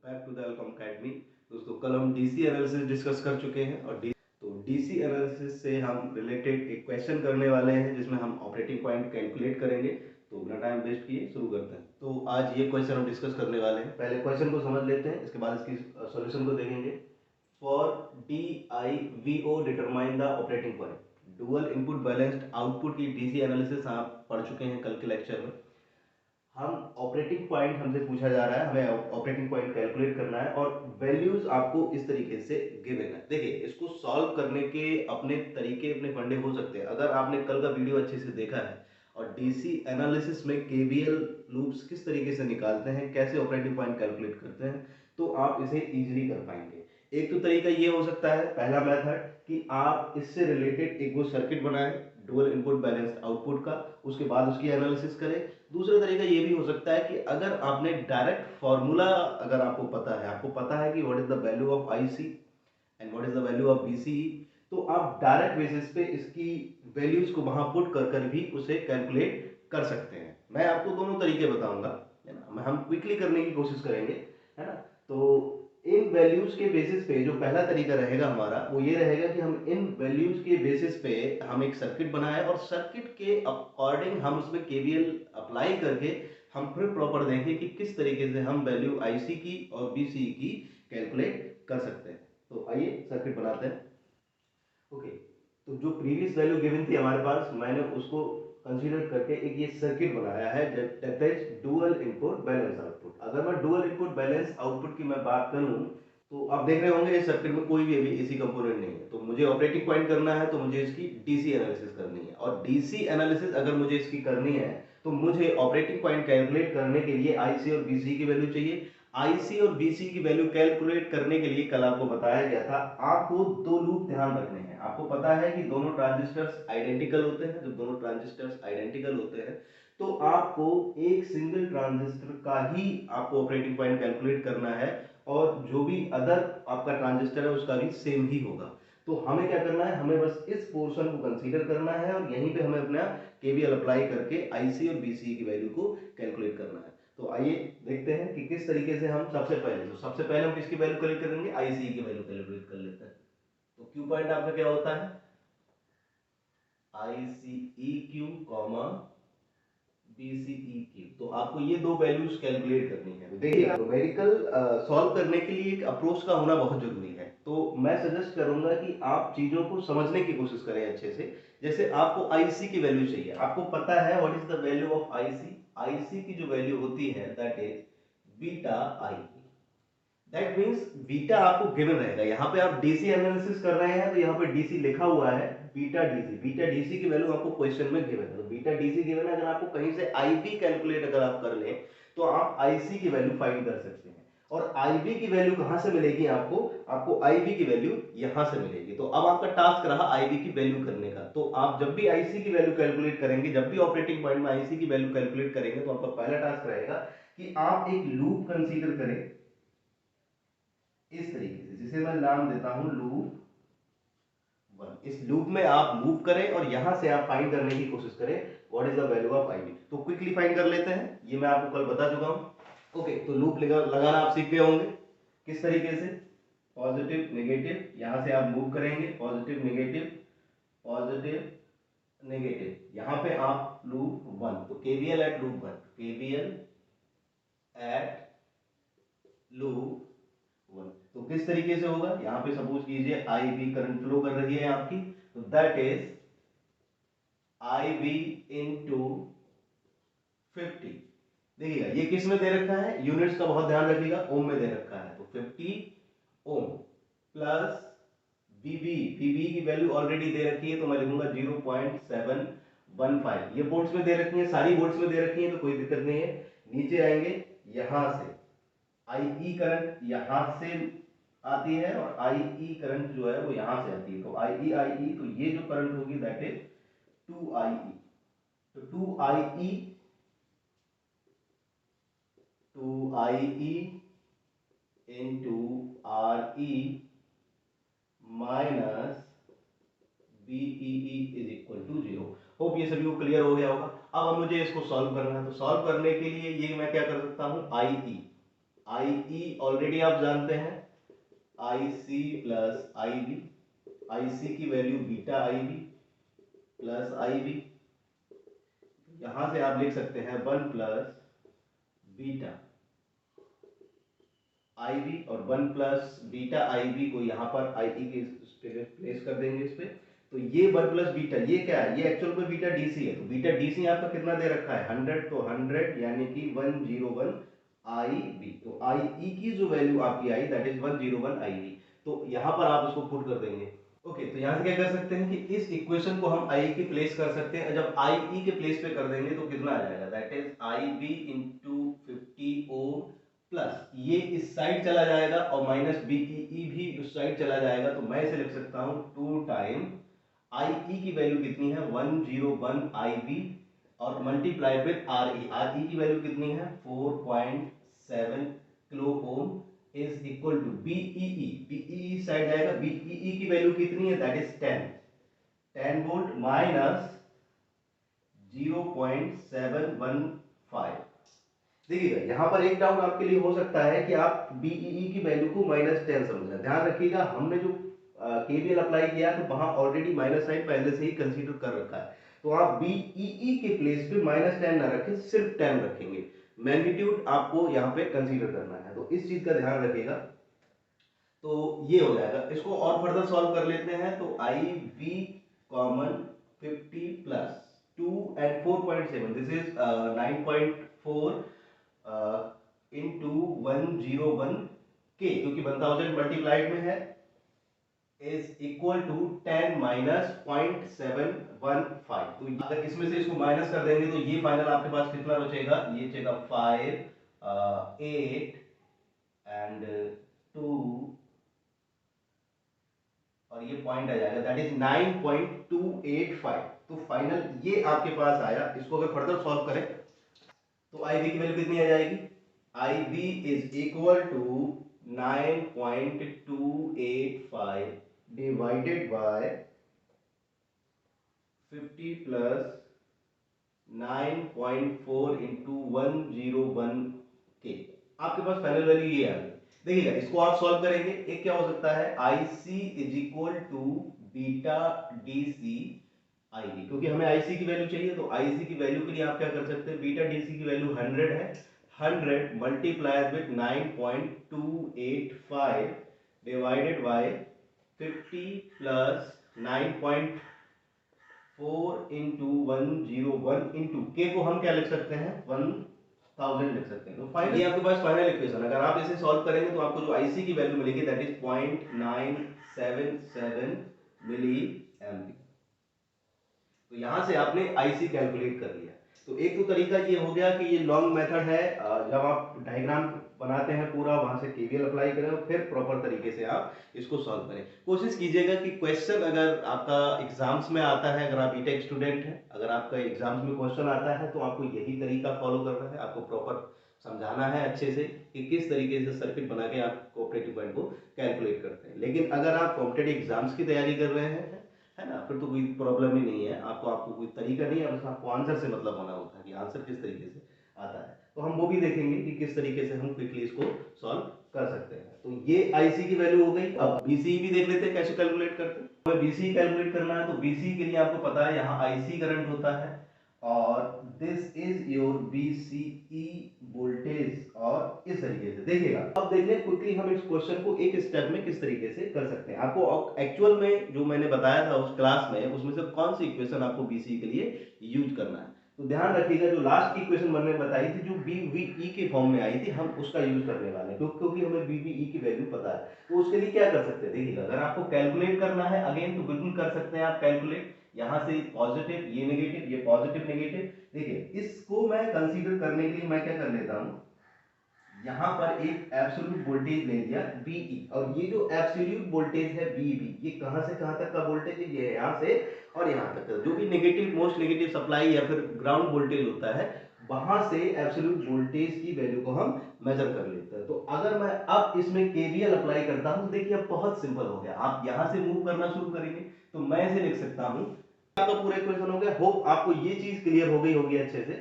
Back to the welcome academy. दोस्तों कल हम डीसी एनालिसिस डिस्कस कर चुके हैं और डीसी एनालिसिस से हम रिलेटेड एक क्वेश्चन करने वाले हैं जिसमें हम ऑपरेटिंग पॉइंट कैलकुलेट करेंगे। तो बिना टाइम वेस्ट किए शुरू करते हैं। तो आज ये क्वेश्चन हम डिस्कस करने वाले हैं। पहले क्वेश्चन को समझ लेते हैं, इसके बाद इसकी सॉल्यूशन को देखेंगे। For D I V O determine the operating point. Dual input balanced output की डीसी एनालिसिस आप पढ़ चुके हैं कल के लेक्चर में। हम ऑपरेटिंग पॉइंट हमसे पूछा जा रहा है, हमें ऑपरेटिंग पॉइंट कैलकुलेट करना है और वैल्यूज आपको इस तरीके से गिवन है। देखिए, इसको सॉल्व करने के अपने तरीके, अपने फंडे हो सकते हैं। अगर आपने कल का वीडियो अच्छे से देखा है और डीसी एनालिसिस में केवीएल लूप्स किस तरीके से निकालते हैं, कैसे ऑपरेटिंग पॉइंट कैलकुलेट करते हैं, तो आप इसे इजीली कर पाएंगे। एक तो तरीका ये हो सकता है, पहला मेथड, कि आप इससे रिलेटेड एक वो सर्किट बनाएं डुअल इनपुट बैलेंस्ड आउटपुट का, उसके बाद उसकी एनालिसिस करें। दूसरा तरीका ये भी हो सकता है कि अगर आपने डायरेक्ट फॉर्मूला, अगर आपको पता है कि what is the value of IC and what is the value of BCE, तो आप डायरेक्ट बेसिस पे इसकी वैल्यूज को वहां पुट कर कर भी उसे कैलकुलेट कर सकते हैं। मैं आपको दोनों तरीके बताऊंगा, है ना। हम क्विकली करने की कोशिश करेंगे, है ना। तो इन वैल्यूज के बेसिस पे जो पहला तरीका रहेगा हमारा, वो ये रहेगा कि हम इन वैल्यूज के बेसिस पे हम एक सर्किट बनाए और सर्किट के अकॉर्डिंग हम उसमें केवीएल अप्लाई करके हम फिर प्रॉपर देखें कि किस तरीके से हम वैल्यू आईसी की और बीसीई की कैलकुलेट कर सकते हैं। तो आइए सर्किट बनाते हैं। ओके, तो जो प्रीवियस वैल्यू गिवन थी हमारे पास, मैंने उसको कंसीडर करके एक ये सर्किट बनाया है that is dual input balance output. अगर मैं डुअल इनपुट बैलेंस आउटपुट की मैं बात करूं, तो आप देख रहे होंगे इस सर्किट में कोई भी अभी एसी कंपोनेंट नहीं है। तो मुझे ऑपरेटिंग पॉइंट करना है, तो मुझे इसकी डीसी एनालिसिस करनी है। और डीसी एनालिसिस अगर मुझे इसकी करनी है, तो मुझे ऑपरेटिंग पॉइंट कैलकुलेट करने के लिए आईसी और बीसी की वैल्यू चाहिए। आईसी और बीसी की वैल्यू कैलकुलेट करने के लिए कल आपको बताया गया था, आपको दो लूप ध्यान रखने हैं। आपको पता है कि दोनों ट्रांजिस्टर्स आइडेंटिकल होते हैं। जब दोनों ट्रांजिस्टर्स आइडेंटिकल होते हैं, तो आपको एक सिंगल ट्रांजिस्टर का ही आपको ऑपरेटिंग पॉइंट कैलकुलेट करना है और जो भी अदर आपका ट्रांजिस्टर है उसका भी सेम ही होगा। तो हमें क्या करना है, हमें बस इस पोर्शन को कंसीडर करना है और यहीं पे हमें अपना केवीएल अप्लाई करके आईसी और बीसीई की वैल्यू को कैलकुलेट करना है। तो आइए देखते हैं कि किस तरीके से हम सबसे पहले हम किसकी वैल्यू कैलकुलेट करेंगे, आईसी की वैल्यू कैलकुलेट कर लेते हैं। तो क्यू पॉइंट आपका क्या होता है, I C E Q comma BCE Q. तो आपको ये दो वैल्यूज कैलकुलेट करनी है। तो देखिए, न्यूमेरिकल सॉल्व करने के लिए एक अप्रोच का होना बहुत जरूरी है। तो मैं सजेस्ट करूंगा कि आप चीजों को समझने की कोशिश करें अच्छे से। जैसे आपको आईसी की वैल्यू चाहिए, आपको पता है what is the value of IC. IC की जो वैल्यू होती है that is beta I. That means beta आपको गिवन रहेगा। यहाँ पे आप डीसी एनालिसिस कर रहे हैं, तो यहाँ पे डीसी लिखा हुआ है, बीटा डीसी की वैल्यू आपको क्वेश्चन में गिवन है। तो बीटा डीसी गिवन है, अगर आपको कहीं से आईबी कैलकुलेट अगर आप कर लें, तो आप आईसी की वैल्यू फाइंड कर सकते हैं। और आईबी की वैल्यू कहां से मिलेगी आपको आईबी की वैल्यू यहां से मिलेगी। तो अब आपका टास्क रहा आईबी की वैल्यू करने का। तो आप जब भी आईसी की वैल्यू कैलकुलेट करेंगे, जब भी ऑपरेटिंग पॉइंट में आईसी की वैल्यू कैलकुलेट करेंगे, तो आपका पहला टास्क रहेगा कि आप एक लूप कंसीडर करें इस तरीके से, जिसे मैं नाम देता हूं लूप वन। इस लूप में आप मूव करें और यहां से आप फाइंड करने की कोशिश करें what is the value of IB. तो क्विकली फाइंड कर लेते हैं, ये मैं आपको कल बता चुका हूं। ओके, तो लूप लगाना आप सीख गए होंगे किस तरीके से, पॉजिटिव नेगेटिव, यहां से आप मूव करेंगे, पॉजिटिव नेगेटिव, पॉजिटिव नेगेटिव, यहां पे आप लूप वन। तो KVL at loop one, KVL at loop one. तो किस तरीके से होगा, यहां पे सपोज कीजिए आई बी करंट फ्लो कर रही है आपकी, तो that is I B into 50। देखिएगा ये किस में दे रखा है, यूनिट्स का बहुत ध्यान रखिएगा, ओम में दे रखा है। तो 50 ओम प्लस वीबी, वीबी की वैल्यू ऑलरेडी दे रखी है, तो मैं लिखूंगा 0.715। ये वोल्ट्स में दे रखी है, सारी वोल्ट्स में दे रखी है, तो कोई दिक्कत नहीं है। नीचे आएंगे, यहां से आई करंट यहां से आती है और आई करंट जो है वो यहां से आती है। तो आई तो ये जो करंट होगी दैट इज 2 आई। तो 2 I into R E minus BE is equal to 0। Hope ये सभी को क्लियर हो गया होगा। अब मुझे इसको सॉल्व करना है। तो सॉल्व करने के लिए ये मैं क्या कर सकता हूं, आई आई ई ऑलरेडी आप जानते हैं, आई सी प्लस आई बी, आई सी की वैल्यू बीटा आई बी प्लस आई बी, यहां से आप लिख सकते हैं 1 प्लस बीटा आई बी, और 1 प्लस बीटा आई बी को यहाँ पर आई ई के प्लेस कर देंगे इस पे। तो ये 1 प्लस बीटा, ये क्या है, ये एक्चुअल में बीटा डीसी है। तो बीटा डीसी आपका कितना दे रखा है 100, तो 100 यानी कि 101 आई बी। तो आई ई की जो वैल्यू आपकी आई दैट इज 101 आई बी। तो यहाँ पर आप इसको पुट कर देंगे। ओके, तो यहाँ से क्या कर सकते हैं कि इस इक्वेशन को हम आई के प्लेस कर सकते हैं। जब आई ई के प्लेस पे कर देंगे तो कितना आ जाएगा, that is I B into 50 ohm plus ये इस साइड चला जाएगा और माइनस बीई भी उस साइड चला जाएगा। तो मैं इसे लिख सकता हूं 2 टाइम आई ई की वैल्यू कितनी है 101 आई बी और multiply with R E. R E की वैल्यू कितनी है 4.7 kilo ohm is equal to BE. BE side जाएगा, बीई की वैल्यू कितनी है दैट इज 10 वोल्ट माइनस 0.715। देखिएगा यहाँ पर एक डाउट आपके लिए हो सकता है कि आप बीई की वैल्यू को -10 समझ रहे हैं। ध्यान रखिएगा हमने जो केवीएल अप्लाई किया तो वहां ऑलरेडी माइनस साइन पहले से ही कंसीडर कर रखा है। तो आप बीई के प्लेस पे -10 ना रखें, सिर्फ 10 रखेंगे। मैग्नीट्यूड आपको यहाँ पे कंसीडर करना है, तो इस चीज का ध्यान रखिएगा। तो ये हो जाएगा। इसको और फर्दर सॉल्व कर लेते हैं। तो I V common 50 plus 2 and 4.7 this is 9.4 into 101 के, क्योंकि 1000 मल्टीप्लाइड में है, इज इक्वल टू 10 माइनस 0.715। तो अगर इसमें से इसको माइनस कर देंगे तो ये फाइनल आपके पास कितना बचेगा, ये बचेगा 5 8 एंड 2 और ये पॉइंट आ जाएगा दैट इज 9.285। तो फाइनल ये आपके पास आया। इसको अगर फर्दर सॉल्व करें तो आई बी की वैल्यू कितनी आ जाएगी, I B is equal to 9.285 divided by 50 plus 9.4 into 101 के। आपके पास फाइनल वैल्यू ये आ गई। देखिएगा इसको आप सॉल्व करेंगे, एक क्या हो सकता है I C is equal to beta D C I B, क्योंकि हमें आईसी की वैल्यू चाहिए। तो आईसी की वैल्यू के लिए आप क्या कर सकते हैं, बीटा डीसी की वैल्यू 100 है, 100 multiplied with 9.285 divided by 50 plus 9.4 into 101 into के को हम क्या लिख सकते हैं 1000 लिख सकते हैं। तो फाइनली आपके पास फाइनल इक्वेशन, अगर आप इसे सॉल्व करेंगे तो आपको जो आईसी की वैल्यू मिलेगी दैट इज 0.977 मिली एम्पीयर। तो यहां से आपने आईसी कैलकुलेट कर लिया। तो एक तो तरीका ये हो गया कि ये लॉन्ग मेथड है, जब आप डायग्राम बनाते हैं पूरा वहां से केवीएल अप्लाई करें और फिर प्रॉपर तरीके से आप इसको सॉल्व करें। कोशिश कीजिएगा कि क्वेश्चन अगर आपका एग्जाम्स में आता है, अगर आप बीटेक स्टूडेंट हैं, अगर आपका एग्जाम्स में क्वेश्चन आता है तो आपको यही तरीका फॉलो करना है। आपको प्रॉपर समझाना है अच्छे से कि किस तरीके से सर्किट बना के आप कोऑपरेटिव पॉइंट को कैलकुलेट करते हैं। लेकिन अगर आप कॉम्पिटेटिव एग्जाम्स की तैयारी कर रहे हैं, है ना, फिर तो कोई प्रॉब्लम ही नहीं है। आपको कोई तरीका नहीं है, बस आपको आंसर से मतलब होना होता है कि आंसर किस तरीके से आता है। तो हम वो भी देखेंगे कि किस तरीके से हम क्विकली इसको सॉल्व कर सकते हैं। तो ये आईसी की वैल्यू हो गई। अब बीसीई भी देख लेते हैं कैसे कैलकुलेट करते हैं। हमें बीसीई कैलकुलेट करना है तो बीसीई के लिए आपको पता है यहाँ आईसी करंट होता है और this is your BCE voltage. और इस तरीके से देखिएगा, अब देख लें क्विकली हम इस क्वेश्चन को एक स्टेप में किस तरीके से कर सकते हैं। आपको एक्चुअल में जो मैंने बताया था उस क्लास में, उसमें से कौन सी इक्वेशन आपको बीसीई के लिए यूज करना है। तो ध्यान रखिएगा जो लास्ट की इक्वेशन मैंने बताई थी जो बीवीई के फॉर्म में आई थी, हम उसका यूज करने वाले हैं क्योंकि हमें बीवीई की वैल्यू पता है। तो उसके लिए क्या कर सकते हैं, देखिएगा अगर आपको कैलकुलेट करना है अगेन तो बिल्कुल कर सकते हैं आप कैलकुलेट। यहां से पॉजिटिव, ये नेगेटिव, ये पॉजिटिव नेगेटिव। देखिए इसको मैं कंसीडर करने के लिए मैं क्या कर लेता हूं, यहां पर एक एब्सोल्यूट वोल्टेज ले लिया बीई, और ये जो एब्सोल्यूट वोल्टेज है बीबी, ये कहां से कहां तक का वोल्टेज है, ये यहां से और यहां तक का, जो भी नेगेटिव मोस्ट नेगेटिव सप्लाई या फिर ग्राउंड वोल्टेज होता है, वहां से एब्सोल्यूट वोल्टेज की वैल्यू को हम मेजर कर लेते हैं। तो अगर मैं अब इसमें केवीएल अप्लाई करता हूं तो देखिए अब बहुत सिंपल हो गया। आप यहां से मूव करना शुरू करेंगे तो मैं इसे लिख सकता हूं, आपका पूरा इक्वेशन हो गया। होप आपको ये चीज क्लियर हो गई होगी अच्छे से।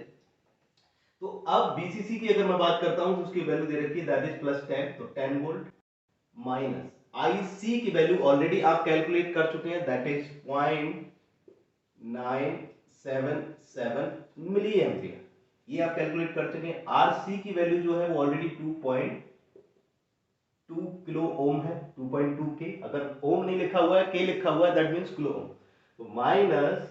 तो अब बीसीसी की अगर मैं बात करता हूं तो उसकी वैल्यू दे रखी है दैट इज +10, तो 10 वोल्ट माइनस आईसी की वैल्यू ऑलरेडी आप कैलकुलेट कर चुके हैं दैट इज 0.977 मिली एम्पियर, ये आप कैलकुलेट कर चुके हैं। आरसी की वैल्यू जो है वो ऑलरेडी 2.2 किलो ओम है, 2.2 के, अगर ओम नहीं लिखा हुआ है के लिखा हुआ है दैट मीन्स किलो ओम, तो माइनस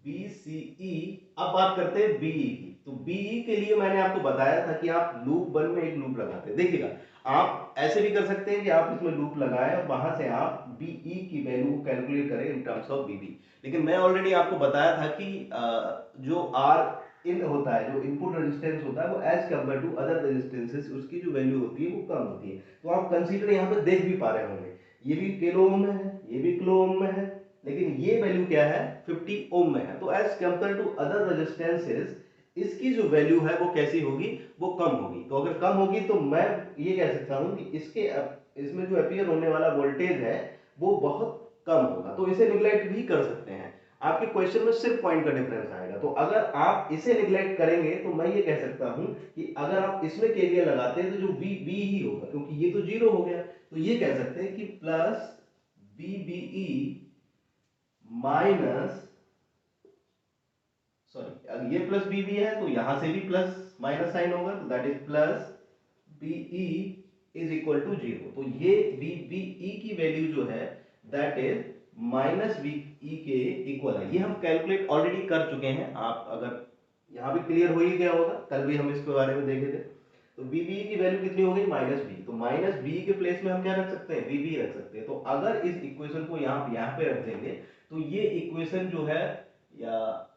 बीसीई। अब बात करते हैं बीई की, तो बीई के लिए मैंने आपको बताया था कि आप लूप 1 में एक लूप लगाते हैं। देखिएगा आप ऐसे भी कर सकते हैं कि आप इसमें लूप लगाएं और वहां से आप बीई की वैल्यू को कैलकुलेट करें इन टर्म्स ऑफ बीबी, लेकिन मैं ऑलरेडी आपको बताया था कि जो आर इन होता है, जो इनपुट रेजिस्टेंस होता है, वो as compared to other resistances उसकी जो वैल्यू होती है वो कम होती है। तो आप कंसीडर यहाँ पे देख भी पा रहे होंगे, ये भी किलो ओम में है, ये भी किलो ओम में है, लेकिन ये वैल्यू क्या है 50 ओम में है। तो as compared to other resistances इसकी जो वैल्यू है वो कैसी होगी, वो कम होगी। तो अगर कम होगी तो मैं ये कह सकता हूं कि इसमें जो अपीयर होने वाला वोल्टेज है वो बहुत कम होगा, तो इसे निगलेक्ट भी कर सकते हैं। आपके क्वेश्चन में सिर्फ पॉइंट का डिफरेंस आएगा, तो अगर आप इसे निगलेक्ट करेंगे तो मैं ये कह सकता हूं कि अगर आप इसमें केवीएल लगाते हैं तो जो वी वी ही होगा, क्योंकि ये तो जीरो हो गया, तो ये कह सकते हैं कि प्लस बीबीई माइनस, सॉरी अगर ये प्लस बीबी है तो यहां से भी प्लस माइनस साइन होगा, तो that is plus BE is equal to 0। तो ये बीई की वैल्यू जो है दैट इज माइनस बीई के इक्वल है। ये हम कैलकुलेट ऑलरेडी कर चुके हैं, आप अगर यहां भी क्लियर हो ही गया होगा, कल भी हम इसके बारे में देखे थे। तो बीबी की वैल्यू कितनी हो गई माइनस बी, तो माइनस बी के प्लेस में हम क्या रख सकते हैं, बीबी रख सकते हैं। तो अगर इस इक्वेशन को यहाँ पे रख देंगे तो ये इक्वेशन जो है, या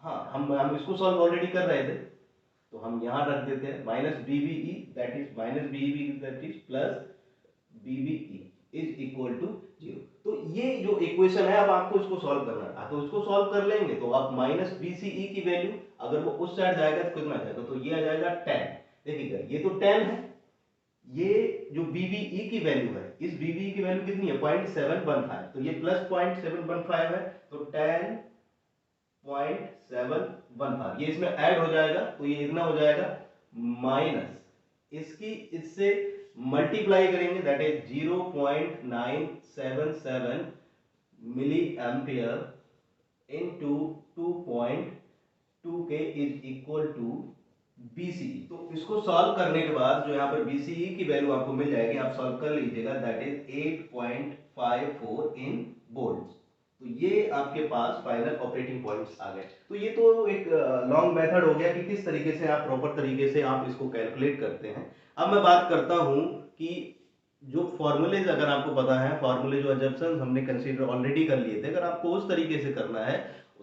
हाँ हम इसको सॉल्व ऑलरेडी कर रहे थे, तो हम यहां रख देते हैं minus BBE that is minus BB that is plus BBE is equal to 0। तो ये जो इक्वेशन है अब आपको इसको सॉल्व करना है, तो इसको सॉल्व कर लेंगे तो आप माइनस बीसीई की वैल्यू अगर वो उस साइड जाएगा तो कितना जाएगा, तो ये आ जाएगा 10। देखिएगा ये तो 10 है, ये जो बीबीई की वैल्यू है, इस बीबीई की वैल्यू कितनी है 0.715, तो ये प्लस 0.715 है, तो 10.715 ये इसमें ऐड हो जाएगा, तो ये इतना हो जाएगा माइनस इसकी इससे मल्टीप्लाई करेंगे that is 0.977 milli ampere into 2.2 K is equal to BCE. तो इसको सॉल्व करने के बाद जो यहाँ पर बीसीई की वैल्यू आपको मिल जाएगी, आप सॉल्व कर लीजिएगा दैट इज 8.54 इन वोल्ट। तो ये आपके पास फाइनल ऑपरेटिंग पॉइंट्स आ गए। तो ये तो एक लॉन्ग मेथड हो गया कि किस तरीके से आप प्रॉपर तरीके से आप इसको कैलकुलेट करते हैं। अब मैं बात करता हूं कि जो फॉर्मूलेज अगर आपको पता है, फॉर्मूले जो अजम्पशंस हमने कंसीडर ऑलरेडी कर लिए थे, अगर आपको उस तरीके से करना है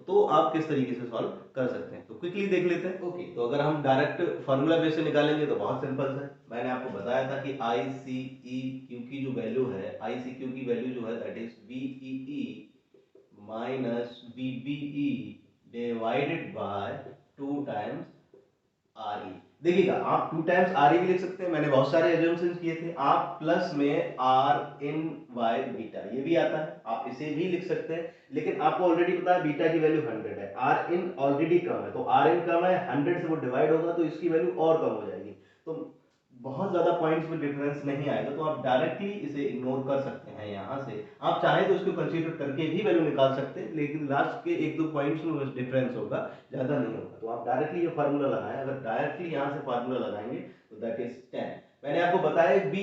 तो आप किस तरीके से सॉल्व कर सकते हैं, तो क्विकली देख लेते हैं। ओके, तो अगर हम डायरेक्ट फार्मूला बेस से निकालेंगे तो बहुत सिंपल है। मैंने आपको बताया था कि आई सी ई क्यू की जो वैल्यू है, आई सी क्यू की वैल्यू जो है that is BE minus BBE divided by 2 times R E. देखिएगा आप 2 टाइम्स आर ई भी लिख सकते हैं, मैंने बहुत सारे एजम्पशंस किए थे। आप प्लस में आर इन वाई बीटा ये भी आता है, आप इसे भी लिख सकते हैं, लेकिन आपको ऑलरेडी पता है बीटा की वैल्यू 100 है, आर इन ऑलरेडी कम है, तो आर इन कम है 100 से वो डिवाइड होगा तो इसकी वैल्यू और कम हो जाएगी, तो बहुत ज्यादा पॉइंट्स में डिफरेंस नहीं आएगा, तो आप डायरेक्टली इसे इग्नोर कर सकते हैं। यहाँ से आप चाहे तो इसको कंसीडर करके भी वैल्यू निकाल सकते हैं, लेकिन लास्ट के 1-2 पॉइंट्स में बस डिफरेंस होगा, ज्यादा नहीं होगा। तो आप डायरेक्टली ये फार्मूला लगाएं, अगर डायरेक्टली यहाँ से फार्मूला लगाएंगे तो दैट इज 10। मैंने आपको बताया बी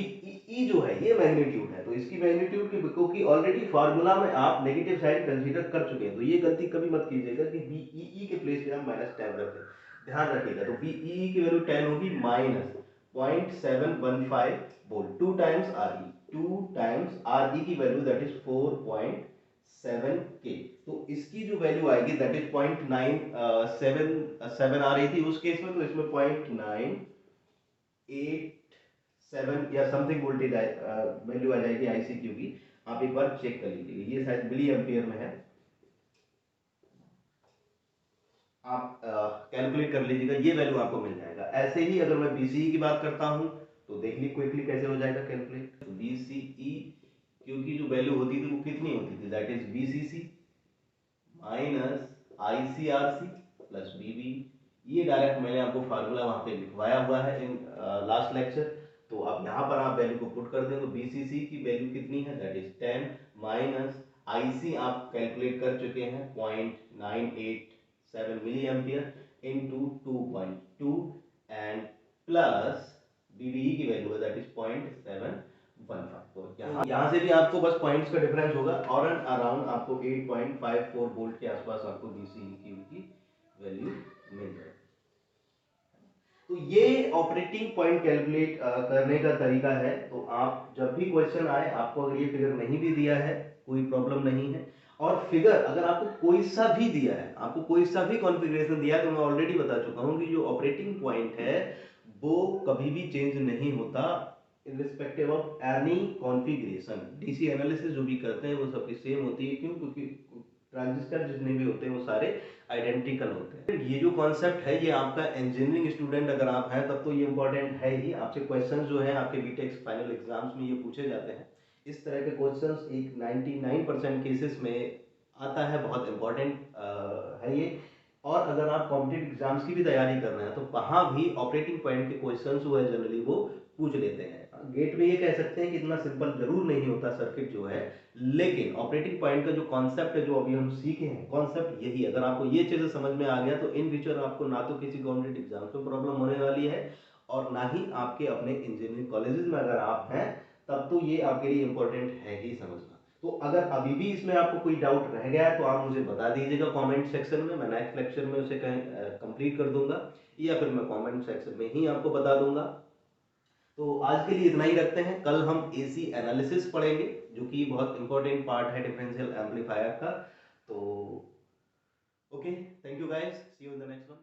ई जो है ये मैग्नीट्यूड है, तो इसकी मैग्नीट्यूड की क्योंकि ऑलरेडी फार्मूला में आप नेगेटिव साइड कंसीडर कर चुके हैं, तो ये गलती कभी मत कीजिएगा कि बी के प्लेस पे हम -10 रखें, ध्यान रखिएगा। तो बी की वैल्यू 10 होगी माइनस 0.715 वोल्ट, 2 टाइम्स आर ई, 2 टाइम्स आर ई की वैल्यू दैट इज 4.7 के, तो इसकी जो वैल्यू आएगी दैट इज 0.977 आ रही थी उस केस में, तो इसमें 0.987 या समथिंग वोल्टेज वैल्यू आ जाएगी आईसीक्यू की। आप एक बार चेक कर लीजिएगा, ये शायद मिली एम्पियर में है, आप कैलकुलेट कर लीजिएगा, ये वैल्यू आपको मिल जाएगा। ऐसे ही अगर मैं बीसीई की बात करता हूं तो देख ली क्विकली कैसे हो जाएगा कैलकुलेट। तो बीसीई क्योंकि जो वैल्यू होती थी वो कितनी होती थी that is BCC minus ICRC plus BB, ये डायरेक्ट मैंने आपको फार्मूला वहाँ पे लिखवाया हुआ है इन लास्ट लेक्चर। तो अब यहाँ पर आप वैल्यू को पुट कर दें तो BCC की वैल्यू कितनी है, दैट इज 10 माइनस IC आप कैलकुलेट कर चुके हैं 0.987 milli ampere into 2.2 and plus BBE की वैल्यू है दैट इज 0.715। तो यहाँ से भी आपको बस पॉइंट्स का डिफरेंस होगा और एंड अराउंड आपको 8.54 वोल्ट के आसपास आपको BCE की वैल्यू मिल जाएगी। तो ये ऑपरेटिंग पॉइंट कैलकुलेट करने का तरीका है। तो आप जब भी क्वेश्चन आए, आपको अगर ये फिगर नहीं भी दिया है कोई प्रॉब्लम नहीं है, और फिगर अगर आपको कोई सा भी दिया है, आपको कोई सा भी कॉन्फ़िगरेशन दिया है, तो मैं ऑलरेडी बता चुका हूँ कि जो ऑपरेटिंग पॉइंट है वो कभी भी चेंज नहीं होता in respective of any configuration. DC analysis जो भी करते हैं वो सबकी सेम होती है। क्यों? क्योंकि ट्रांजिस्टर जितने भी होते हैं वो सारे आइडेंटिकल होते हैं। ये जो कॉन्सेप्ट है ये आपका इंजीनियरिंग स्टूडेंट अगर आप हैं तब तो ये इंपॉर्टेंट है ही। आपसे क्वेश्चंस जो है आपके बीटेक फाइनल एग्जाम्स में ये पूछे जाते हैं। इस तरह के क्वेश्चंस एक 99% केसेस में आता है, बहुत इंपॉर्टेंट है ये। और अगर आप कॉम्पिटिटिव एग्जाम्स की भी तैयारी कर रहे हैं तो वहाँ भी ऑपरेटिंग पॉइंट के क्वेश्चंस जो है जनरली वो पूछ लेते हैं। गेट में ये कह सकते हैं कि इतना सिंपल जरूर नहीं होता सर्किट जो है, लेकिन ऑपरेटिंग पॉइंट का जो कॉन्सेप्ट है जो अभी हम सीखे हैं, कॉन्सेप्ट यही। अगर आपको ये चीजें समझ में आ गया तो इन फ्यूचर आपको ना तो किसी कॉम्पिटिटिव एग्जाम्स में प्रॉब्लम होने वाली है और ना ही आपके अपने इंजीनियरिंग कॉलेजेस में अगर आप हैं तब तो ये आपके लिए इंपॉर्टेंट है ही समझना। तो अगर अभी भी इसमें आपको कोई डाउट रह गया है तो आप मुझे बता दीजिएगा कमेंट सेक्शन में, मैं नेक्स्ट लेक्चर में उसे कंप्लीट कर दूंगा या फिर मैं कमेंट सेक्शन में ही आपको बता दूंगा। तो आज के लिए इतना ही रखते हैं। कल हम AC एनालिसिस पढ़ेंगे जो कि बहुत इंपॉर्टेंट पार्ट है डिफरेंशियल एम्पलीफायर का। तो okay, thank you guys, see you in the next one.